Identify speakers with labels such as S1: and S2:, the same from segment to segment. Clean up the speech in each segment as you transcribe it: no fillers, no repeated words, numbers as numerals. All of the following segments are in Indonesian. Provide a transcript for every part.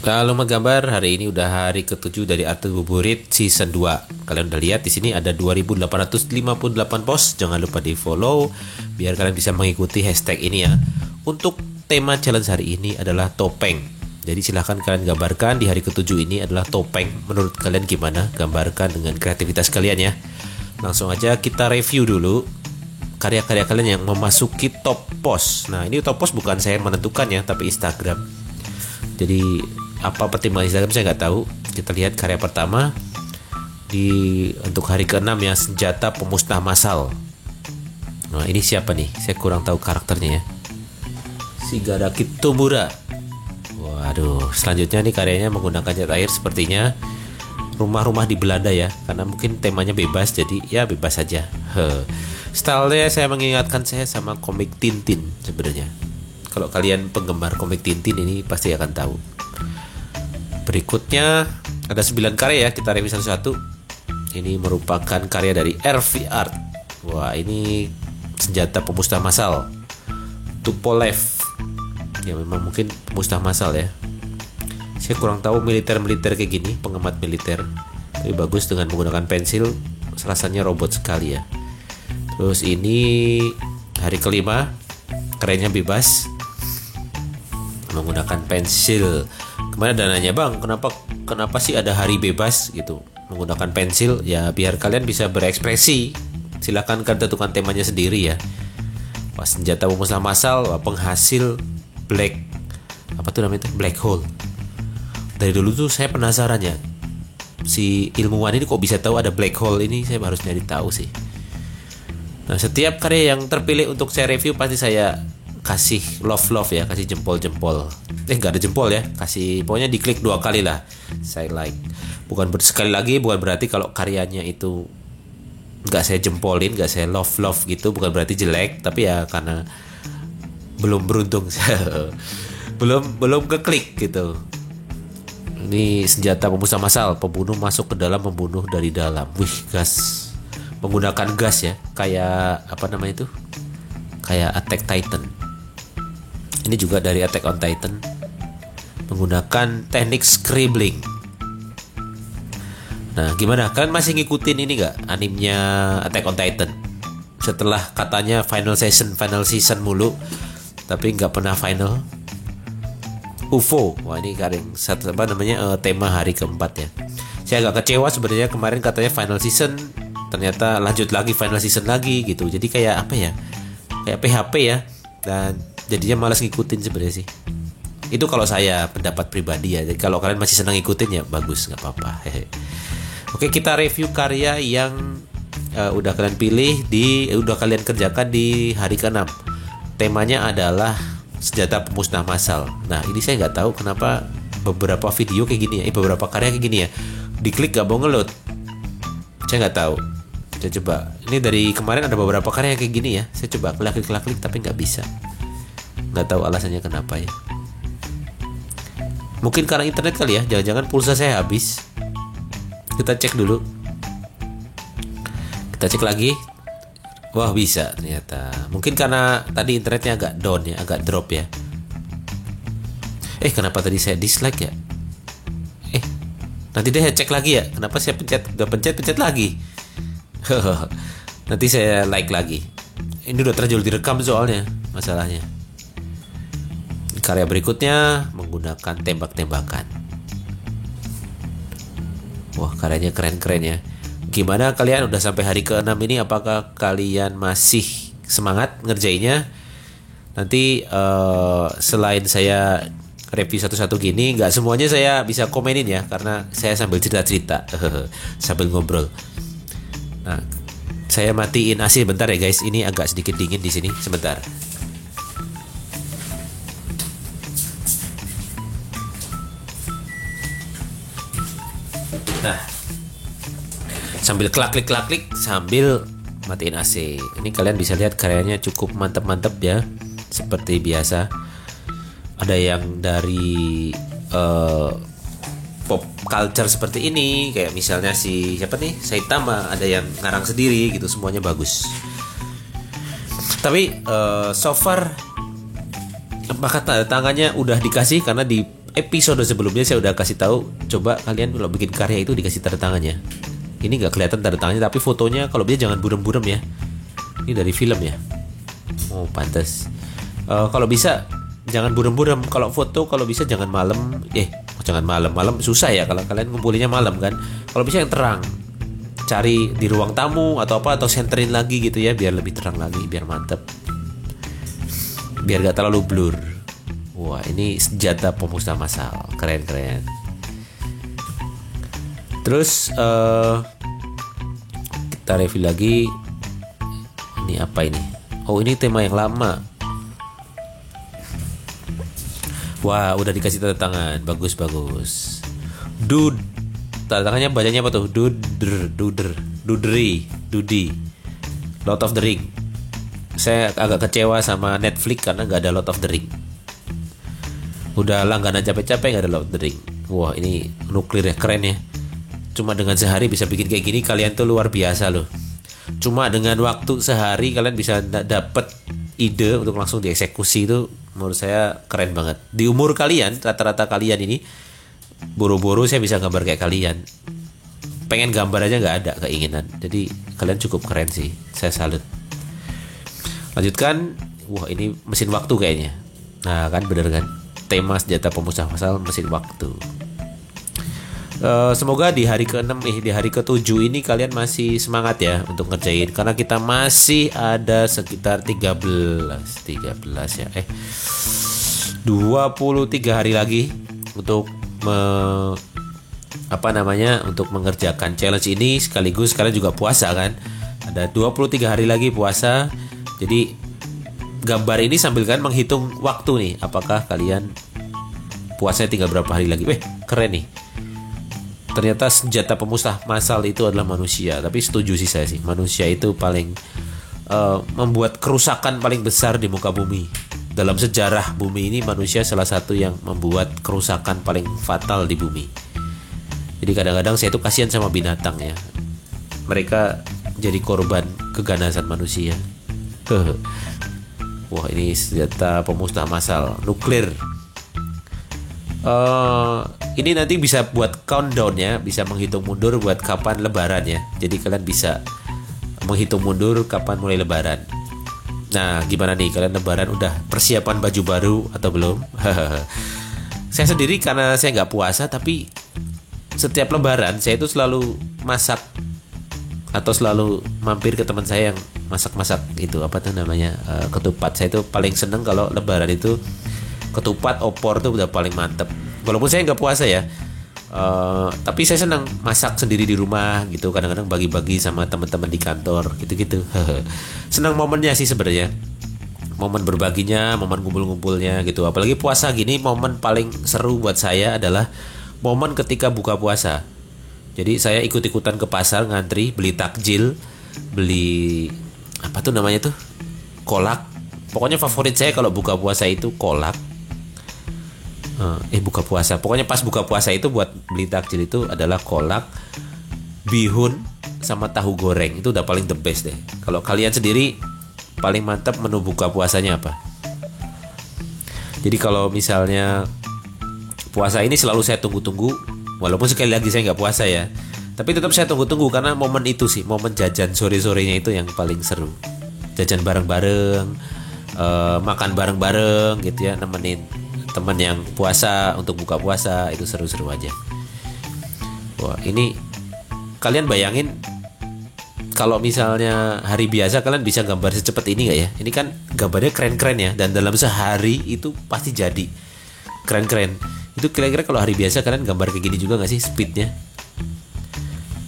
S1: Lalu menggambar hari ini udah hari ke-7 dari Art Buburit season 2. Kalian udah lihat di sini ada 2858 post. Jangan lupa di-follow biar kalian bisa mengikuti hashtag ini ya. Untuk tema challenge hari ini adalah topeng. Jadi silahkan kalian gambarkan di hari ke-7 ini adalah topeng. Menurut kalian gimana? Gambarkan dengan kreativitas kalian ya. Langsung aja kita review dulu karya-karya kalian yang memasuki top post. Nah, ini top post bukan saya menentukan ya, tapi Instagram. Jadi apa pertimbangan Instagram saya nggak tahu. Kita lihat karya pertama untuk hari ke-6 ya, senjata pemusnah massal. Nah, ini siapa nih? Saya kurang tahu karakternya ya. Shigaraki Tomura. Waduh, selanjutnya nih karyanya menggunakan cat air sepertinya rumah-rumah di Belanda ya, karena mungkin temanya bebas jadi ya bebas saja. Stylenya saya mengingatkan saya sama komik Tintin sebenarnya. Kalau kalian penggemar komik Tintin ini pasti akan tahu. Berikutnya ada 9 karya ya, kita review satu-satu. Ini merupakan karya dari RV Art. Wah, ini senjata pemusnah massal Tupolev. Ya memang mungkin pemusnah massal ya. Saya kurang tahu militer-militer kayak gini, pengamat militer. Tapi bagus dengan menggunakan pensil, rasanya robot sekali ya. Terus ini hari kelima, karyanya bebas menggunakan pensil. Kemana dananya bang? Kenapa sih ada hari bebas gitu? Menggunakan pensil ya biar kalian bisa berekspresi. Silakan kalian tentukan temanya sendiri ya. Wah, senjata pemusnah massal, penghasil black black hole. Dari dulu tuh saya penasaran ya, si ilmuwan ini kok bisa tahu ada black hole ini, saya harus nyari tahu sih. Nah, setiap karya yang terpilih untuk saya review pasti saya kasih love ya, kasih jempol. Nggak ada jempol ya, kasih pokoknya diklik 2 kali lah. Saya like. Sekali lagi bukan berarti kalau karyanya itu nggak saya jempolin, nggak saya love gitu, bukan berarti jelek, tapi ya karena belum beruntung, belum keklik gitu. Ini senjata pemusnah massal, pembunuh masuk ke dalam, membunuh dari dalam. Wih, gas, menggunakan gas ya, kayak apa namanya itu, kayak Attack Titan. Ini juga dari Attack on Titan, menggunakan teknik scribbling. Nah, gimana? Kalian masih ngikutin ini gak animenya Attack on Titan? Setelah katanya final season mulu, tapi nggak pernah final. UFO, wah ini tema hari keempat ya. Saya agak kecewa sebenarnya, kemarin katanya final season, ternyata lanjut lagi final season lagi gitu. Jadi kayak apa ya? Kayak PHP ya. Dan jadinya malas ngikutin sebenarnya sih. Itu kalau saya pendapat pribadi ya. Jadi kalau kalian masih senang ngikutin ya bagus, nggak apa-apa. Oke, kita review karya yang udah kalian pilih udah kalian kerjakan di hari ke-6. Temanya adalah senjata pemusnah massal. Nah, ini saya nggak tahu kenapa beberapa video kayak gini ya, beberapa karya kayak gini ya, diklik nggak mau ngeload. Saya nggak tahu. Saya coba. Ini dari kemarin ada beberapa karya kayak gini ya. Saya coba klik tapi nggak bisa. Nggak tahu alasannya kenapa ya. Mungkin karena internet kali ya. Jangan-jangan pulsa saya habis. Kita cek dulu. Kita cek lagi. Wah, bisa ternyata. Mungkin karena tadi internetnya agak down ya, agak drop ya. Kenapa tadi saya dislike ya? Nanti deh saya cek lagi ya. Kenapa saya udah pencet lagi? Nanti saya like lagi. Ini udah terlanjur direkam soalnya masalahnya. Karya berikutnya menggunakan tembak-tembakan. Wah, karyanya keren-keren ya. Gimana kalian udah sampai hari ke-6 ini? Apakah kalian masih semangat ngerjainnya? Nanti selain saya review satu-satu gini, nggak semuanya saya bisa komenin ya, karena saya sambil cerita-cerita sambil ngobrol. Nah, saya matiin AC bentar ya guys. Ini agak sedikit dingin di sini, sebentar. Nah, sambil klik sambil matiin AC. Ini kalian bisa lihat karyanya cukup mantep ya, seperti biasa. Ada yang dari pop culture seperti ini, kayak misalnya siapa nih, Saitama, ada yang ngarang sendiri gitu, semuanya bagus. Tapi so far apakah tanda tangannya udah dikasih, karena di episode sebelumnya saya udah kasih tahu, coba kalian kalau bikin karya itu dikasih tanda tangannya. Ini nggak kelihatan tanda tangannya, tapi fotonya kalau bisa jangan burem-burem ya. Ini dari film ya. Oh pantas. Kalau bisa jangan burem-burem. Kalau foto kalau bisa jangan malam. Jangan malam susah ya kalau kalian ngumpulinnya malam kan. Kalau bisa yang terang. Cari di ruang tamu atau apa, atau senterin lagi gitu ya, biar lebih terang lagi, biar mantep. Biar gak terlalu blur. Wah ini senjata pemusnah massal, keren. Terus kita review lagi. Ini apa ini? Oh ini tema yang lama. Wah udah dikasih tanda tangan, bagus. Dude, tanda tangannya bacanya apa tuh? Dudi, Lord of the Ring. Saya agak kecewa sama Netflix karena gak ada Lord of the Ring. Udah langganan capek-capek gak ada Lord of the Ring. Wah ini nuklir ya, keren ya. Cuma dengan sehari bisa bikin kayak gini, kalian tuh luar biasa loh. Cuma dengan waktu sehari kalian bisa dapet ide untuk langsung dieksekusi, itu menurut saya keren banget. Di umur kalian, rata-rata kalian ini buru-buru saya bisa gambar kayak kalian. Pengen gambar aja gak ada keinginan. Jadi kalian cukup keren sih, saya salut. Lanjutkan. Wah ini mesin waktu kayaknya. Nah kan bener kan, tema senjata pemusnah massal mesin waktu. Semoga di hari ke-6 di hari ke-7 ini kalian masih semangat ya untuk ngerjain, karena kita masih ada sekitar 13 ya 23 hari lagi untuk untuk mengerjakan challenge ini, sekaligus kalian juga puasa kan. Ada 23 hari lagi puasa. Jadi gambar ini sambil kan menghitung waktu nih, apakah kalian puasanya tinggal berapa hari lagi. Keren nih. Ternyata senjata pemusnah massal itu adalah manusia. Tapi setuju sih saya sih, manusia itu paling membuat kerusakan paling besar di muka bumi. Dalam sejarah bumi ini, manusia salah satu yang membuat kerusakan paling fatal di bumi. Jadi kadang-kadang saya itu kasihan sama binatang ya. Mereka jadi korban keganasan manusia. Wah ini senjata pemusnah massal nuklir. Ini nanti bisa buat countdown ya, bisa menghitung mundur buat kapan lebaran ya. Jadi kalian bisa menghitung mundur kapan mulai lebaran. Nah gimana nih, kalian lebaran udah persiapan baju baru atau belum? Saya sendiri karena saya nggak puasa, tapi setiap lebaran saya itu selalu masak atau selalu mampir ke teman saya yang masak-masak itu, apa tuh namanya, ketupat. Saya itu paling seneng kalau lebaran itu ketupat, opor tuh udah paling mantep. Walaupun saya nggak puasa ya, tapi saya senang masak sendiri di rumah gitu. Kadang-kadang bagi-bagi sama teman-teman di kantor gitu-gitu. Senang momennya sih sebenarnya, momen berbaginya, momen ngumpul-ngumpulnya gitu. Apalagi puasa gini, momen paling seru buat saya adalah momen ketika buka puasa. Jadi saya ikut-ikutan ke pasar, ngantri, beli takjil, beli apa tuh namanya tuh, kolak. Pokoknya favorit saya kalau buka puasa itu kolak. Buka puasa. Pokoknya pas buka puasa itu buat beli takjil itu adalah kolak, bihun, sama tahu goreng. Itu udah paling the best deh. Kalau kalian sendiri paling mantap menu buka puasanya apa? Jadi kalau misalnya puasa ini selalu saya tunggu-tunggu. Walaupun sekali lagi saya nggak puasa ya, tapi tetap saya tunggu-tunggu karena momen itu sih, momen jajan sore-sorenya itu yang paling seru. Jajan bareng-bareng, makan bareng-bareng gitu ya, nemenin teman yang puasa untuk buka puasa, itu seru-seru aja. Wah ini kalian bayangin kalau misalnya hari biasa kalian bisa gambar secepat ini nggak ya? Ini kan gambarnya keren-keren ya, dan dalam sehari itu pasti jadi keren-keren. Itu kira-kira kalau hari biasa kalian gambar kayak gini juga nggak sih speednya?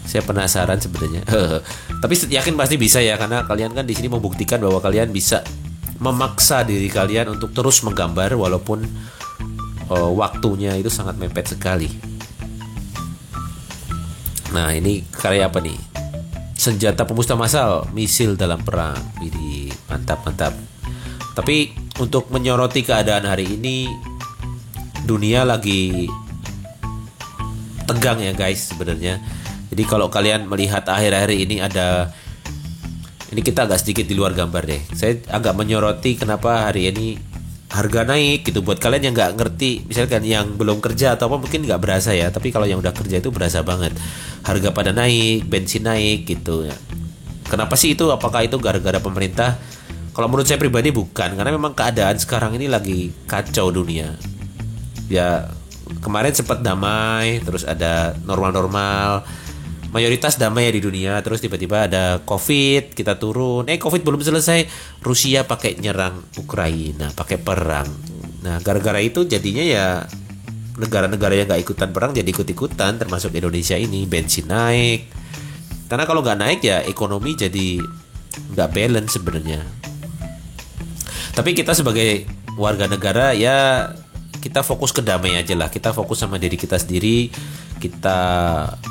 S1: Saya penasaran sebenarnya. Tapi yakin pasti bisa ya, karena kalian kan di sini membuktikan bahwa kalian bisa memaksa diri kalian untuk terus menggambar walaupun waktunya itu sangat mepet sekali. Nah ini karya apa nih? Senjata pemusnah massal, misil dalam perang. Ini mantap. Tapi untuk menyoroti keadaan hari ini, dunia lagi tegang ya guys sebenarnya. Jadi kalau kalian melihat akhir-akhir ini ini kita agak sedikit di luar gambar deh. Saya agak menyoroti kenapa hari ini harga naik gitu. Buat kalian yang nggak ngerti, misalkan yang belum kerja atau apa mungkin nggak berasa ya, tapi kalau yang udah kerja itu berasa banget. Harga pada naik, bensin naik gitu ya. Kenapa sih itu? Apakah itu gara-gara pemerintah? Kalau menurut saya pribadi bukan, karena memang keadaan sekarang ini lagi kacau dunia. Ya kemarin sempat damai, terus ada normal-normal, mayoritas damai ya di dunia, terus tiba-tiba ada COVID, kita turun. COVID belum selesai, Rusia pakai nyerang Ukraina, pakai perang. Nah gara-gara itu jadinya ya negara-negara yang nggak ikutan perang jadi ikut-ikutan, termasuk Indonesia ini. Bensin naik, karena kalau nggak naik ya ekonomi jadi nggak balance sebenarnya. Tapi kita sebagai warga negara ya kita fokus ke damai aja lah. Kita fokus sama diri kita sendiri. Kita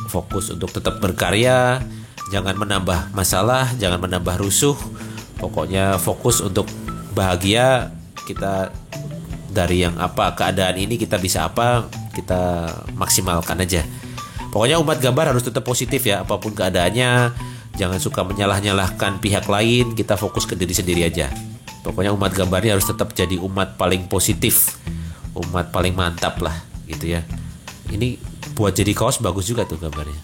S1: fokus untuk tetap berkarya. Jangan menambah masalah, jangan menambah rusuh. Pokoknya fokus untuk bahagia. Kita dari yang apa, keadaan ini kita bisa apa, kita maksimalkan aja. Pokoknya umat gambar harus tetap positif ya, apapun keadaannya. Jangan suka menyalah-nyalahkan pihak lain. Kita fokus ke diri sendiri aja. Pokoknya umat gambar ini harus tetap jadi umat paling positif, umat paling mantap lah gitu ya. Ini buat jadi kaos bagus juga tuh gambarnya.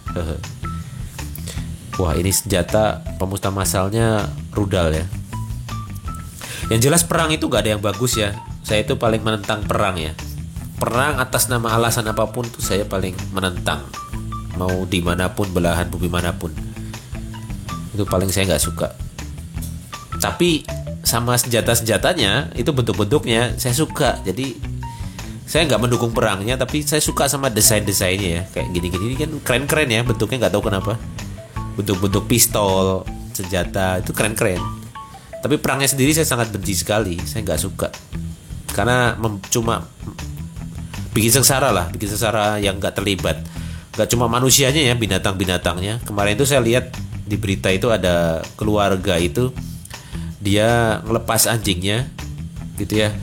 S1: Wah ini senjata pemusnah massalnya rudal ya. Yang jelas perang itu gak ada yang bagus ya. Saya itu paling menentang perang ya. Perang atas nama alasan apapun tuh saya paling menentang. Mau dimanapun, belahan bumi manapun, itu paling saya gak suka. Tapi sama senjata-senjatanya itu bentuk-bentuknya saya suka. Jadi saya nggak mendukung perangnya, tapi saya suka sama desain-desainnya ya. Kayak gini-gini kan keren-keren ya bentuknya, nggak tahu kenapa. Bentuk-bentuk pistol, senjata itu keren-keren. Tapi perangnya sendiri saya sangat benci sekali. Saya nggak suka karena cuma bikin sengsara lah, bikin sengsara yang nggak terlibat. Nggak cuma manusianya ya, binatang-binatangnya. Kemarin itu saya lihat di berita itu ada keluarga itu dia ngelepas anjingnya gitu ya,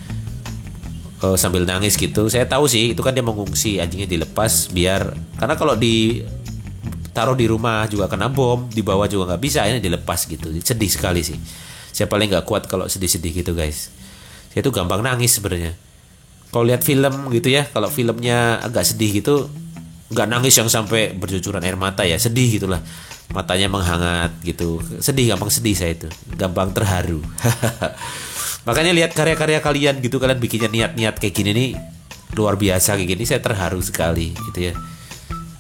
S1: sambil nangis gitu. Saya tahu sih itu kan dia mengungsi, anjingnya dilepas biar, karena kalau ditaruh di rumah juga kena bom, di bawah juga nggak bisa, akhirnya dilepas gitu. Sedih sekali sih. Saya paling nggak kuat kalau sedih-sedih gitu guys. Saya tuh gampang nangis sebenarnya. Kalau lihat film gitu ya, kalau filmnya agak sedih gitu, nggak nangis yang sampai bercucuran air mata ya, sedih gitulah. Matanya menghangat gitu. Sedih, gampang sedih saya itu. Gampang terharu. Makanya lihat karya-karya kalian gitu, kalian bikinnya niat-niat kayak gini nih luar biasa kayak gini, saya terharu sekali gitu ya.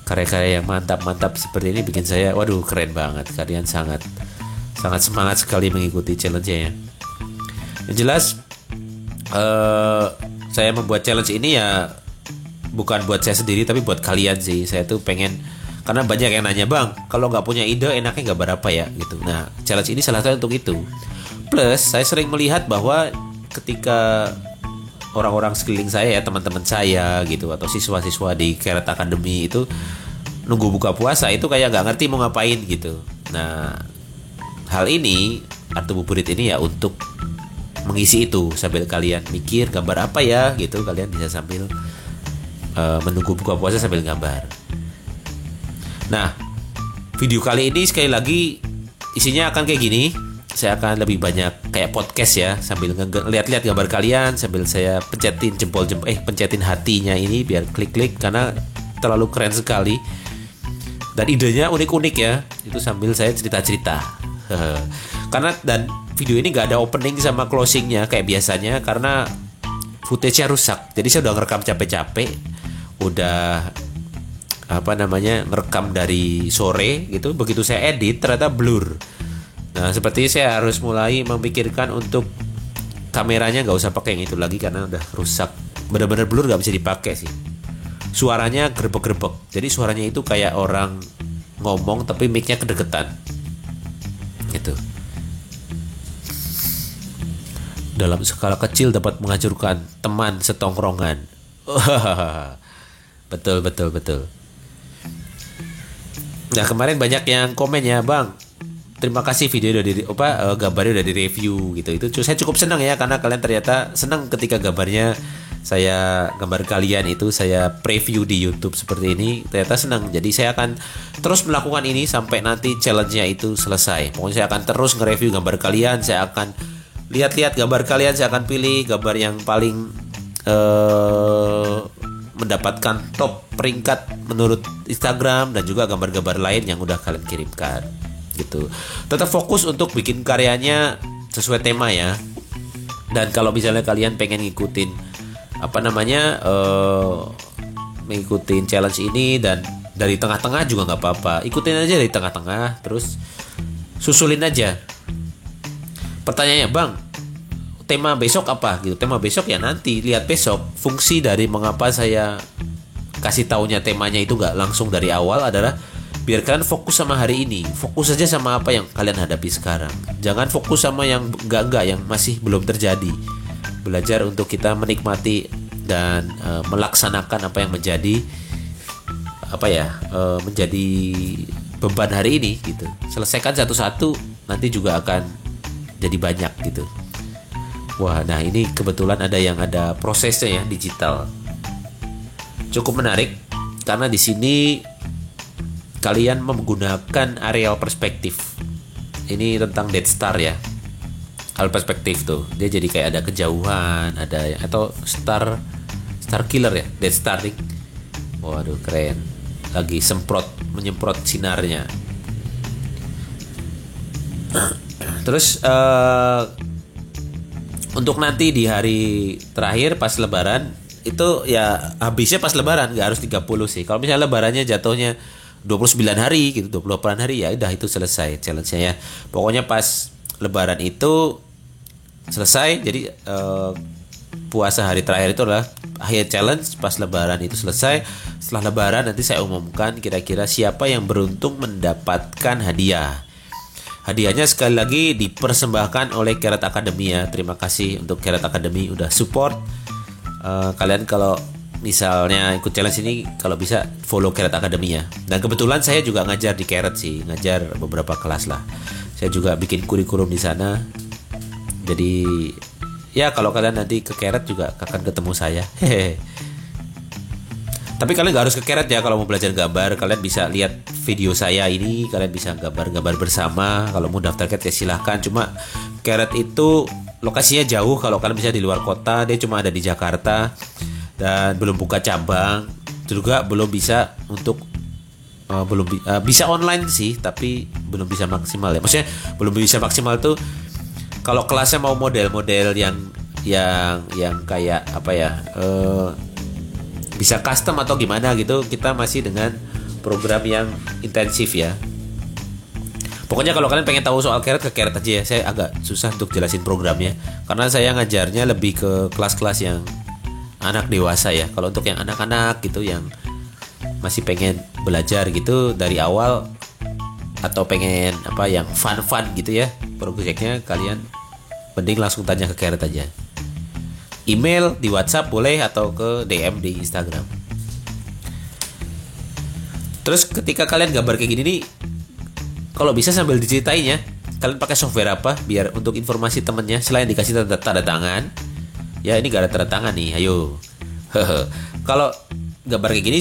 S1: Karya-karya yang mantap-mantap seperti ini bikin saya waduh keren banget. Kalian sangat semangat sekali mengikuti challenge-nya ya. Yang jelas saya membuat challenge ini ya bukan buat saya sendiri tapi buat kalian sih. Saya tuh pengen, karena banyak yang nanya, "Bang, kalau nggak punya ide enaknya gambar apa ya?" gitu. Nah, challenge ini salah satu untuk itu. Plus, saya sering melihat bahwa ketika orang-orang sekeliling saya ya, teman-teman saya gitu, atau siswa-siswa di Keret Academy itu nunggu buka puasa itu kayak nggak ngerti mau ngapain gitu. Nah, hal ini Art Buburit ini ya untuk mengisi itu sambil kalian mikir gambar apa ya gitu, kalian bisa sambil menunggu buka puasa sambil gambar. Nah, video kali ini sekali lagi isinya akan kayak gini. Saya akan lebih banyak kayak podcast ya, sambil lihat-lihat gambar kalian, sambil saya pencetin pencetin hatinya ini biar klik-klik karena terlalu keren sekali. Dan idenya unik-unik ya. Itu sambil saya cerita-cerita. Karena dan video ini gak ada opening sama closingnya kayak biasanya karena footage-nya rusak. Jadi saya udah ngerekam capek-capek, udah ngerekam dari sore gitu. Begitu saya edit ternyata blur. Nah, seperti saya harus mulai memikirkan untuk kameranya nggak usah pakai yang itu lagi karena udah rusak. Bener-bener blur, nggak bisa dipakai sih. Suaranya grebek-grebek. Jadi suaranya itu kayak orang ngomong tapi mic-nya kedeketan. Gitu. Dalam skala kecil dapat menghancurkan teman setongkrongan. Betul. Nah, kemarin banyak yang komen ya, "Bang, terima kasih video udah gambarnya udah direview gitu." Itu saya cukup senang ya karena kalian ternyata senang ketika gambar kalian itu saya preview di YouTube seperti ini, ternyata senang. Jadi saya akan terus melakukan ini sampai nanti challenge-nya itu selesai. Pokoknya saya akan terus nge-review gambar kalian, saya akan lihat-lihat gambar kalian, saya akan pilih gambar yang paling mendapatkan top peringkat menurut Instagram, dan juga gambar-gambar lain yang udah kalian kirimkan gitu. Tetap fokus untuk bikin karyanya sesuai tema ya. Dan kalau misalnya kalian pengen ngikutin mengikutin challenge ini dan dari tengah-tengah juga nggak apa-apa, ikutin aja dari tengah-tengah, terus susulin aja. Pertanyaannya, Bang, tema besok apa gitu? Tema besok ya nanti lihat besok. Fungsi dari mengapa saya kasih taunya temanya itu nggak langsung dari awal adalah biar kalian fokus sama hari ini, fokus aja sama apa yang kalian hadapi sekarang. Jangan fokus sama yang enggak yang masih belum terjadi. Belajar untuk kita menikmati dan melaksanakan apa yang menjadi menjadi beban hari ini gitu. Selesaikan satu-satu, nanti juga akan jadi banyak gitu. Wah, nah ini kebetulan ada prosesnya ya, digital. Cukup menarik karena di sini kalian menggunakan areal perspektif. Ini tentang Death Star ya. Hal perspektif tuh. Dia jadi kayak ada kejauhan, atau star killer ya, Death Star nih. Waduh, keren. Lagi menyemprot sinarnya. Terus untuk nanti di hari terakhir pas lebaran itu ya habisnya pas lebaran, nggak harus 30 sih. Kalau misalnya lebarannya jatuhnya 29 hari gitu, 28 hari, ya udah itu selesai challenge-nya ya. Pokoknya pas lebaran itu selesai. Jadi puasa hari terakhir itu adalah akhir challenge, pas lebaran itu selesai. Setelah lebaran nanti saya umumkan kira-kira siapa yang beruntung mendapatkan hadiah. Hadiahnya sekali lagi dipersembahkan oleh Carrot Academy ya. Terima kasih untuk Carrot Academy udah support. Kalian kalau misalnya ikut challenge ini, kalau bisa follow Carrot Academy ya. Dan kebetulan saya juga ngajar di Carrot sih, ngajar beberapa kelas lah. Saya juga bikin kurikulum di sana. Jadi ya kalau kalian nanti ke Carrot juga akan ketemu saya. Tapi kalian gak harus ke Carrot ya kalau mau belajar gambar. Kalian bisa lihat video saya ini, kalian bisa gambar-gambar bersama. Kalau mau daftar Carrot ya silahkan. Cuma Carrot itu lokasinya jauh. Kalau kalian bisa di luar kota, dia cuma ada di Jakarta dan belum buka cabang. Juga belum bisa untuk bisa online sih, tapi belum bisa maksimal ya. Maksudnya belum bisa maksimal tuh kalau kelasnya mau model-model yang kayak bisa custom atau gimana gitu, kita masih dengan program yang intensif ya. Pokoknya kalau kalian pengen tahu soal Carrot, ke Carrot aja ya. Saya agak susah untuk jelasin programnya karena saya ngajarnya lebih ke kelas-kelas yang anak dewasa ya. Kalau untuk yang anak-anak gitu, yang masih pengen belajar gitu dari awal, atau pengen yang fun gitu ya proyeknya, kalian mending langsung tanya ke Carrot aja. Email di WhatsApp boleh, atau ke DM di Instagram. Terus ketika kalian gambar kayak gini nih, kalau bisa sambil diceritain ya, kalian pakai software apa biar untuk informasi temennya, selain dikasih tanda tangan. Ya ini gak ada tanda tangan nih, ayo. Kalau gambar kayak gini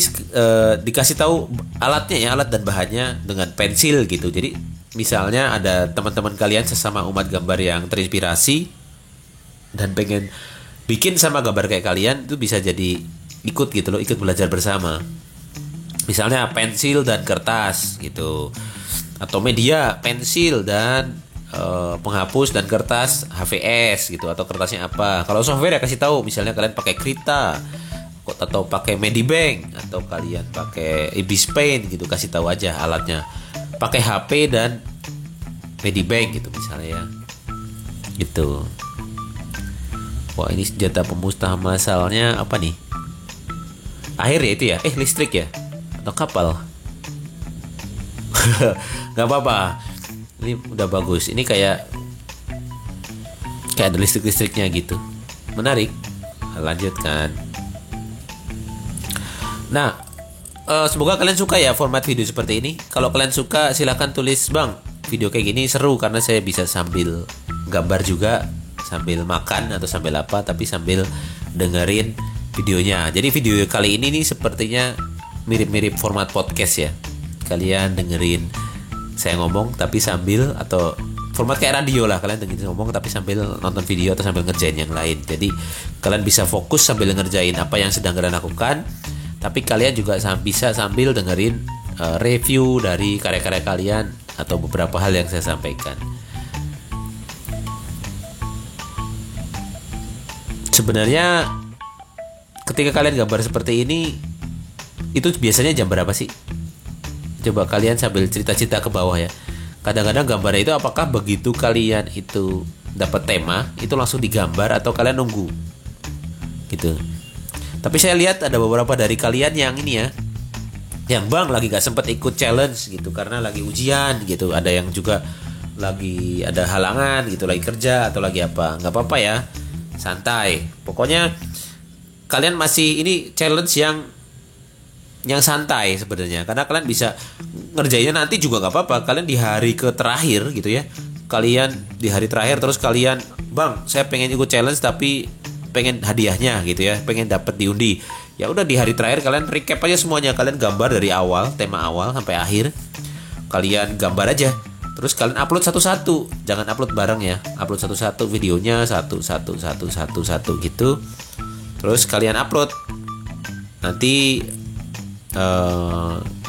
S1: dikasih tahu alatnya ya, alat dan bahannya dengan pensil gitu. Jadi misalnya ada teman-teman kalian sesama umat gambar yang terinspirasi dan pengen bikin sama gambar kayak kalian, itu bisa jadi ikut gitu loh, ikut belajar bersama. Misalnya pensil dan kertas gitu, atau media pensil dan penghapus dan kertas HVS gitu, atau kertasnya apa. Kalau software ya kasih tahu, misalnya kalian pakai Krita atau pakai Medibank, atau kalian pakai Ibis Paint gitu, kasih tahu aja alatnya. Pakai HP dan Medibank gitu misalnya ya. Gitu. Wah, ini senjata pemusnah masalnya apa nih? Air ya itu ya? Listrik ya? Atau kapal? Gak apa-apa. Ini udah bagus. Ini kayak ada listrik-listriknya gitu. Menarik. Lanjutkan. Nah, semoga kalian suka ya format video seperti ini. Kalau kalian suka silahkan tulis, Bang, video kayak gini seru karena saya bisa sambil gambar juga, sambil makan atau sambil apa, tapi sambil dengerin videonya. Jadi video kali ini nih sepertinya mirip-mirip format podcast ya. Kalian dengerin saya ngomong tapi sambil, atau format kayak radio lah, kalian dengerin ngomong tapi sambil nonton video atau sambil ngerjain yang lain. Jadi kalian bisa fokus sambil ngerjain apa yang sedang kalian lakukan, tapi kalian juga bisa sambil dengerin review dari karya-karya kalian atau beberapa hal yang saya sampaikan. Sebenarnya ketika kalian gambar seperti ini, itu biasanya jam berapa sih? Coba kalian sambil cerita-cerita ke bawah ya. Kadang-kadang gambarnya itu apakah begitu kalian itu dapat tema, itu langsung digambar atau kalian nunggu? Gitu. Tapi saya lihat ada beberapa dari kalian yang ini ya, yang bang lagi gak sempet ikut challenge gitu karena lagi ujian gitu. Ada yang juga lagi ada halangan gitu, lagi kerja atau lagi apa. Gak apa-apa ya, santai. Pokoknya kalian masih ini challenge yang santai sebenarnya, karena kalian bisa ngerjainnya nanti juga nggak apa-apa. Kalian di hari ke terakhir gitu ya, kalian di hari terakhir terus kalian, bang saya pengen ikut challenge tapi pengen hadiahnya gitu ya, pengen dapat diundi. Ya udah di hari terakhir kalian recap aja semuanya, kalian gambar dari awal, tema awal sampai akhir, kalian gambar aja. Terus kalian upload satu-satu, jangan upload bareng ya, upload satu-satu videonya satu gitu. Terus kalian upload. Nanti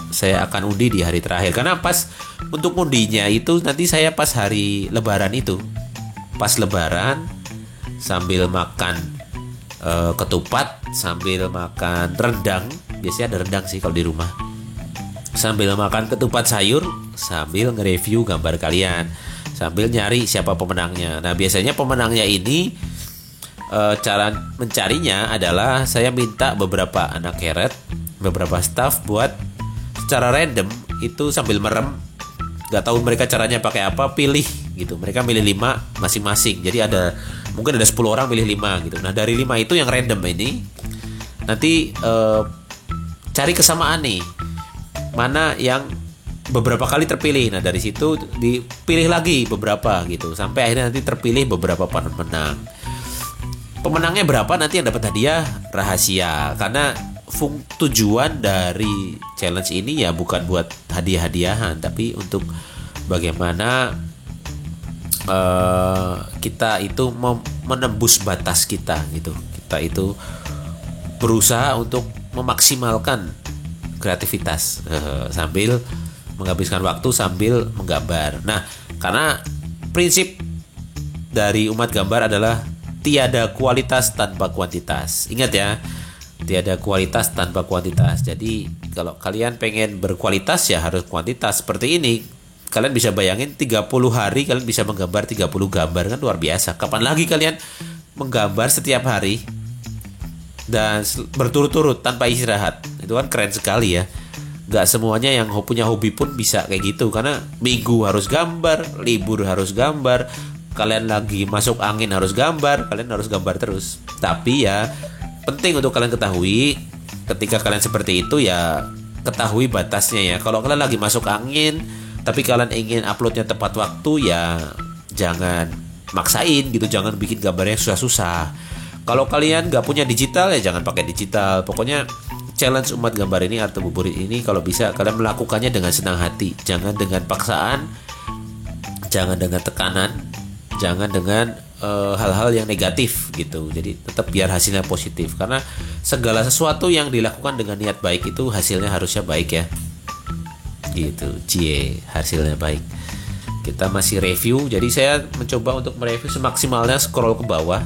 S1: saya akan undi di hari terakhir, karena pas untuk undinya itu nanti saya pas hari lebaran itu, pas lebaran sambil makan ketupat, sambil makan rendang. Biasanya ada rendang sih kalau di rumah, sambil makan ketupat sayur, sambil nge-review gambar kalian, sambil nyari siapa pemenangnya. Nah biasanya pemenangnya ini cara mencarinya adalah saya minta beberapa anak keret, beberapa staff buat secara random itu sambil merem, gak tahu mereka caranya pakai apa, pilih gitu. Mereka milih 5 masing-masing, jadi mungkin ada 10 orang milih 5 gitu. Nah dari 5 itu yang random ini nanti cari kesamaan nih, mana yang beberapa kali terpilih. Nah dari situ dipilih lagi beberapa gitu, sampai akhirnya nanti terpilih beberapa pemenang. Pemenangnya berapa nanti yang dapat hadiah rahasia, karena tujuan dari challenge ini ya bukan buat hadiah-hadiahan, tapi untuk bagaimana kita itu menembus batas kita gitu. Kita itu berusaha untuk memaksimalkan kreativitas sambil menghabiskan waktu sambil menggambar. Nah, karena prinsip dari umat gambar adalah tiada kualitas tanpa kuantitas. Ingat ya, tiada kualitas tanpa kuantitas. Jadi kalau kalian pengen berkualitas ya harus kuantitas. Seperti ini, kalian bisa bayangin 30 hari kalian bisa menggambar 30 gambar, kan luar biasa. Kapan lagi kalian menggambar setiap hari dan berturut-turut tanpa istirahat? Itu kan keren sekali ya. Gak semuanya yang punya hobi pun bisa kayak gitu, karena minggu harus gambar, libur harus gambar, kalian lagi masuk angin harus gambar, kalian harus gambar terus. Tapi ya penting untuk kalian ketahui, ketika kalian seperti itu ya ketahui batasnya ya. Kalau kalian lagi masuk angin tapi kalian ingin uploadnya tepat waktu, ya jangan maksain gitu, jangan bikin gambarnya susah-susah. Kalau kalian gak punya digital ya jangan pakai digital. Pokoknya challenge umat gambar ini atau buburit ini kalau bisa kalian melakukannya dengan senang hati, jangan dengan paksaan, jangan dengan tekanan, jangan dengan hal-hal yang negatif gitu. Jadi tetap biar hasilnya positif, karena segala sesuatu yang dilakukan dengan niat baik itu hasilnya harusnya baik ya. Gitu, hasilnya baik. Kita masih review, jadi saya mencoba untuk mereview semaksimalnya, scroll ke bawah.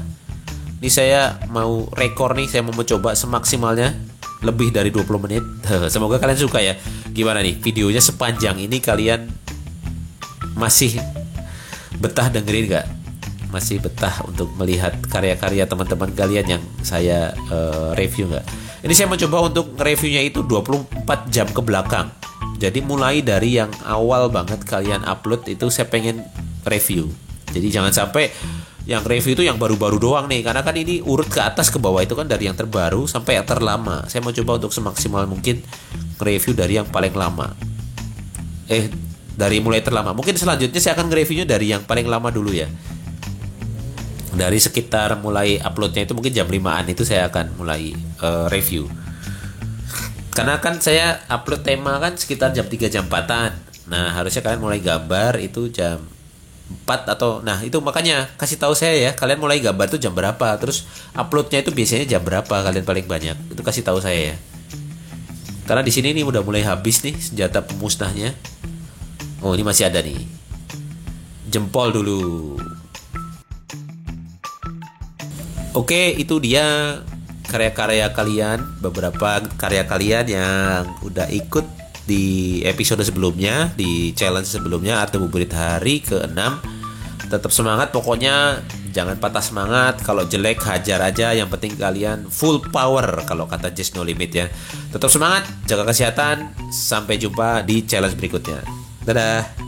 S1: Ini saya mau rekor nih, saya mau mencoba semaksimalnya lebih dari 20 menit. Semoga kalian suka ya. Gimana nih videonya sepanjang ini, kalian masih betah dengerin gak? Masih betah untuk melihat karya-karya teman-teman kalian yang saya review gak? Ini saya mencoba untuk reviewnya itu 24 jam ke belakang. Jadi mulai dari yang awal banget kalian upload itu saya pengen review. Jadi jangan sampai yang review itu yang baru-baru doang nih, karena kan ini urut ke atas ke bawah itu kan dari yang terbaru sampai yang terlama. Saya mau coba untuk semaksimal mungkin review dari yang paling lama. Dari mulai terlama. Mungkin selanjutnya saya akan nge-reviewnya dari yang paling lama dulu ya. Dari sekitar mulai uploadnya itu mungkin jam 5-an itu saya akan mulai review. Karena kan saya upload tema kan sekitar jam 3 jam 4-an. Nah harusnya kalian mulai gambar itu jam 4 atau nah itu makanya kasih tahu saya ya, kalian mulai gambar tuh jam berapa, terus uploadnya itu biasanya jam berapa kalian paling banyak, itu kasih tahu saya ya, karena di sini nih udah mulai habis nih senjata pemusnahnya. Oh ini masih ada nih, jempol dulu. Oke, itu dia karya-karya kalian, beberapa karya kalian yang udah ikut di episode sebelumnya, di challenge sebelumnya Arte Buburit hari ke-6. Tetap semangat pokoknya, jangan patah semangat. Kalau jelek hajar aja, yang penting kalian full power kalau kata Just No Limit ya. Tetap semangat, jaga kesehatan, sampai jumpa di challenge berikutnya. Dadah.